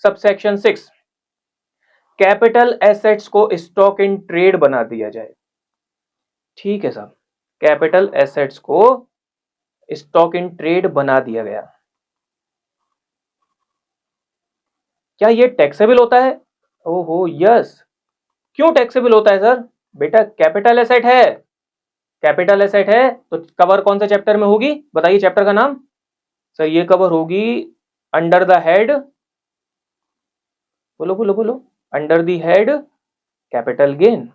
Subsection 6, capital assets को stock in trade बना दिया जाए। ठीक है साहब, कैपिटल एसेट्स को स्टॉक इन ट्रेड बना दिया गया। क्या ये टैक्सेबल होता है? ओहो यस। क्यों टैक्सेबल होता है सर? बेटा कैपिटल एसेट है, कैपिटल एसेट है तो कवर कौन से चैप्टर में होगी बताइए, चैप्टर का नाम। सर ये कवर होगी अंडर द हेड, बोलो बोलो बोलो, under the head capital gain.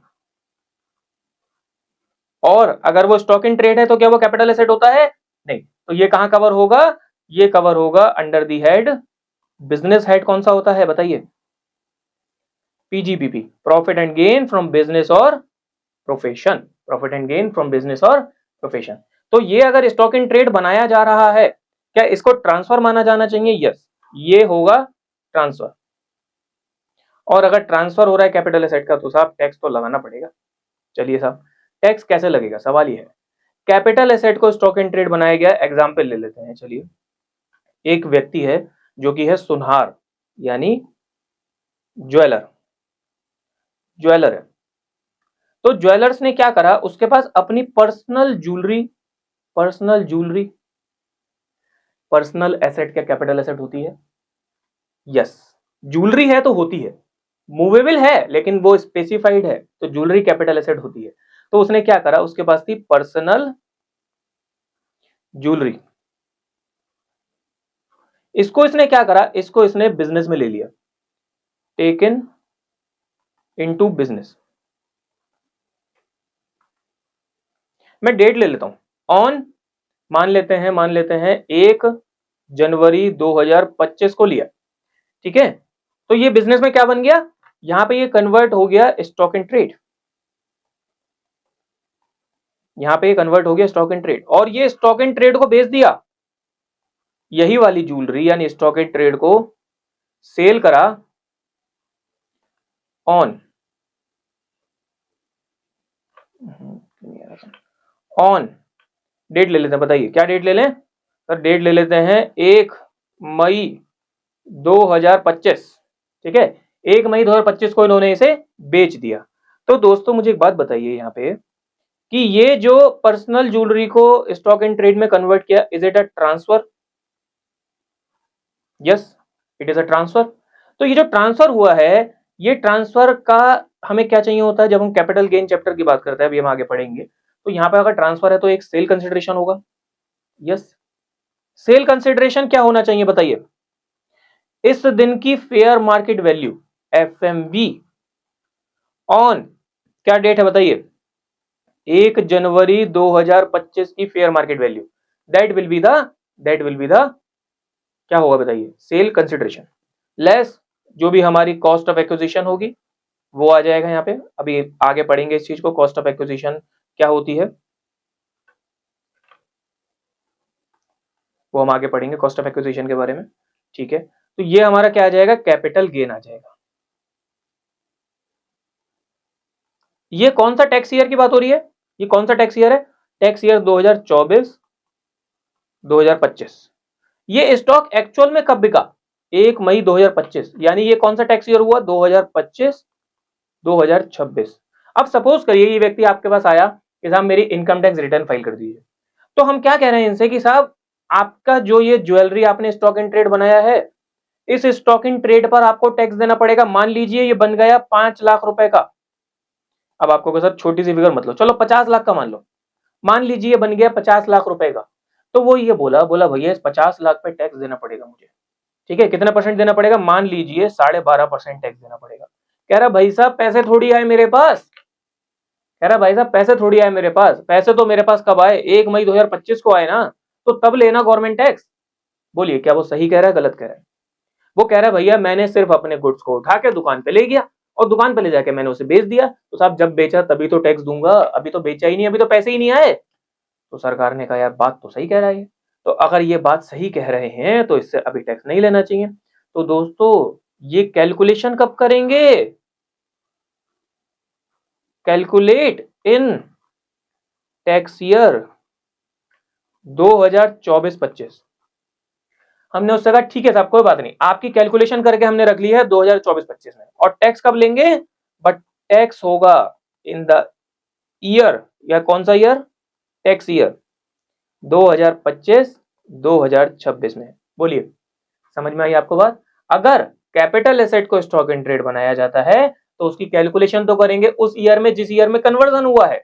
और अगर वो स्टॉक इन ट्रेड है तो क्या वो कैपिटल एसेट होता है? नहीं। तो ये कहां कवर होगा? ये कवर होगा under the head, business head कौन सा होता है बताइए? PGBP, profit and gain from business और profession, profit and gain from business और प्रोफेशन। तो ये अगर स्टॉक इन ट्रेड बनाया जा रहा है, क्या इसको ट्रांसफर माना जाना चाहिए? यस, ये होगा ट्रांसफर। और अगर ट्रांसफर हो रहा है कैपिटल एसेट का तो साहब टैक्स तो लगाना पड़ेगा। चलिए साहब, टैक्स कैसे लगेगा सवाल ये है। कैपिटल एसेट को स्टॉक इन ट्रेड बनाया गया, एग्जाम्पल ले लेते हैं। चलिए, एक व्यक्ति है जो कि है सुनहार, यानी ज्वेलर, ज्वेलर है। तो ज्वेलर्स ने क्या करा, उसके पास अपनी personal jewellery, personal jewellery, personal asset क्या कैपिटल एसेट होती है? यस, ज्वेलरी है तो होती है, मूवेबल है लेकिन वो स्पेसिफाइड है, तो ज्वेलरी कैपिटल एसेट होती है। तो उसने क्या करा, उसके पास थी पर्सनल ज्वेलरी, इसको इसने क्या करा, इसको इसने बिजनेस में ले लिया, टेकन इनटू बिजनेस। मैं डेट ले लेता हूं, ऑन मान लेते हैं 1 जनवरी 2025 को लिया। ठीक है, तो ये बिजनेस में क्या बन गया, यहां पे ये कन्वर्ट हो गया स्टॉक इन ट्रेड, यहां पे ये कन्वर्ट हो गया स्टॉक इन ट्रेड, और ये स्टॉक इन ट्रेड को बेच दिया, यही वाली ज्वेलरी यानी स्टॉक इन ट्रेड को सेल करा ऑन, ऑन डेट ले लेते हैं, बताइए क्या डेट ले लें सर? डेट ले लेते हैं 1 मई 2025। ठीक है, 1 मई 2025 को इन्होंने इसे बेच दिया। तो दोस्तों मुझे एक बात बताइए यहाँ पे कि ये जो पर्सनल ज्वेलरी को स्टॉक इन ट्रेड में कन्वर्ट किया, is it a transfer? Yes, it is a transfer. तो ये जो ट्रांसफर हुआ है, ये ट्रांसफर का हमें क्या चाहिए होता है जब हम कैपिटल गेन चैप्टर की बात करते हैं, अभी हम आगे पढ़ेंगे। तो यहाँ पे अगर ट्रांसफर है तो एक सेल कंसिडरेशन होगा। यस, सेल कंसिडरेशन क्या होना चाहिए बताइए? इस दिन की fair market value, FMV, on क्या डेट है बताइए? 1 जनवरी 2025 की fair market value, that will be the, that will be the क्या होगा बताइए? सेल कंसिडरेशन लेस जो भी हमारी कॉस्ट ऑफ एक्विजिशन होगी वो आ जाएगा यहाँ पे। अभी आगे पढ़ेंगे इस चीज को, कॉस्ट ऑफ एक्विजिशन क्या होती है वो हम आगे पढ़ेंगे कॉस्ट ऑफ एक्विजिशन के बारे में। ठीक है, तो ये हमारा क्या आ जाएगा? कैपिटल गेन आ जाएगा। ये कौन सा टैक्स ईयर की बात हो रही है? ये कौन सा टैक्स ईयर है? Tax year 2024 2025। ये स्टॉक एक्चुअल में कब बिका? 1 मई 2025, यानी ये कौन सा टैक्स ईयर हुआ? 2025 2026। अब सपोज करिए ये व्यक्ति आपके पास आया कि साहब मेरी इनकम टैक्स रिटर्न फाइल कर दीजिए, तो हम क्या कह रहे हैं इनसे कि साहब आपका जो ये ज्वेलरी आपने स्टॉक इन ट्रेड बनाया है, इस स्टॉक इन ट्रेड पर आपको टैक्स देना पड़ेगा। मान लीजिए ये बन गया 5 लाख रुपए का, अब आपको सर छोटी सी फिगर मत लो, चलो 50 लाख का मान लो, मान लीजिए बन गया 50 लाख रुपए का। तो वो ये बोला बोला भैया इस 50 लाख पे टैक्स देना पड़ेगा मुझे। ठीक है, कितना परसेंट देना पड़ेगा? मान लीजिए 12.5% टैक्स देना पड़ेगा। कह रहा भाई साहब पैसे थोड़ी आए मेरे पास, कह रहा भाई साहब पैसे थोड़ी आए मेरे पास, पैसे तो मेरे पास कब आए? 1 मई 2025 को आए ना, तो तब लेना गवर्नमेंट टैक्स। बोलिए क्या वो सही कह रहा है गलत कह रहा है? वो कह रहा है भैया मैंने सिर्फ अपने गुड्स को उठा के दुकान पे ले गया और दुकान पे ले जाके मैंने उसे बेच दिया, तो साहब जब बेचा तभी तो टैक्स दूंगा, अभी तो बेचा ही नहीं, अभी तो पैसे ही नहीं आए। तो सरकार ने कहा यार बात तो सही कह रहा है, तो अगर ये बात सही कह रहे हैं तो इससे अभी टैक्स नहीं लेना चाहिए। तो दोस्तों ये कैलकुलेशन कब करेंगे? Calculate in tax year 2024-25। हमने उससे कहा ठीक है साहब कोई बात नहीं, आपकी कैलकुलेशन करके हमने रख ली है 2024-25 में, और टैक्स कब लेंगे, बट टैक्स होगा इन द ईयर, या कौन सा ईयर, टैक्स ईयर 2025-2026 में। बोलिए समझ में आई आपको बात। अगर कैपिटल एसेट को स्टॉक इन ट्रेड बनाया जाता है तो उसकी कैलकुलेशन तो करेंगे उस ईयर में जिस ईयर में कन्वर्जन हुआ है,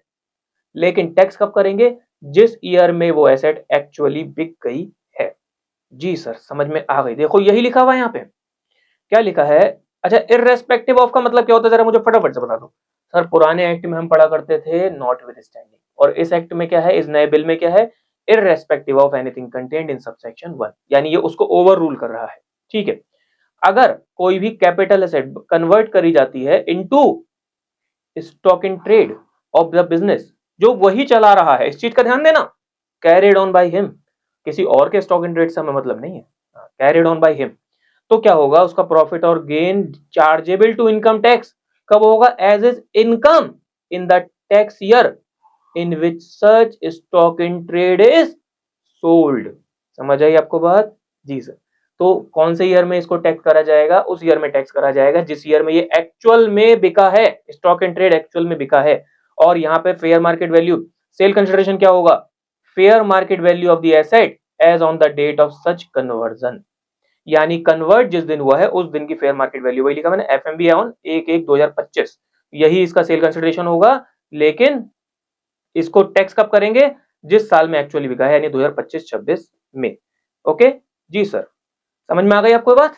लेकिन टैक्स कब करेंगे, जिस ईयर में वो एसेट एक्चुअली बिक गई है। जी सर समझ में आ गई। देखो यही लिखा हुआ है यहाँ पे, क्या लिखा है। अच्छा, इररेस्पेक्टिव ऑफ का मतलब क्या होता है, जरा मुझे फटाफट से बता दो। सर पुराने एक्ट में हम पढ़ा करते थे नॉट विद स्टैंडिंग, और इस एक्ट में क्या है, इस नए बिल में क्या है, irrespective of anything contained in subsection 1, यानी ये उसको ओवर रूल कर रहा है। ठीक है, अगर कोई भी कैपिटल एसेट कन्वर्ट करी जाती है into stock in trade off the business, जो वही चला रहा है, इस चीज का ध्यान देना, कैरिड ऑन बाय हिम, किसी और के स्टॉक इन ट्रेड से हमें मतलब नहीं है, कैरिड ऑन बाय हिम, तो क्या होगा, उसका प्रॉफिट और gain chargeable to income tax कब होगा, as is income in the tax year in which such stock in trade is sold. समझ आई आपको बात। जी सर, तो कौन से ईयर में इसको टैक्स करा जाएगा, उस ईयर में टैक्स करा जाएगा जिस ईयर में ये एक्चुअल में बिका है, स्टॉक इन ट्रेड एक्चुअल में बिका है। और यहाँ पे fair market value, sale consideration क्या होगा, fair market value of the asset as on the date of such conversion, यानी कन्वर्ट जिस दिन हुआ है उस दिन की फेयर मार्केट वैल्यू, वही लिखा मैंने, एफएमबी ऑन 1/1/2025, यही इसका सेल कंसिडरेशन होगा। लेकिन इसको टैक्स कब करेंगे, जिस साल में एक्चुअली बिका है, यानी 2025-26 में। ओके जी सर, समझ में आ गई आपको बात।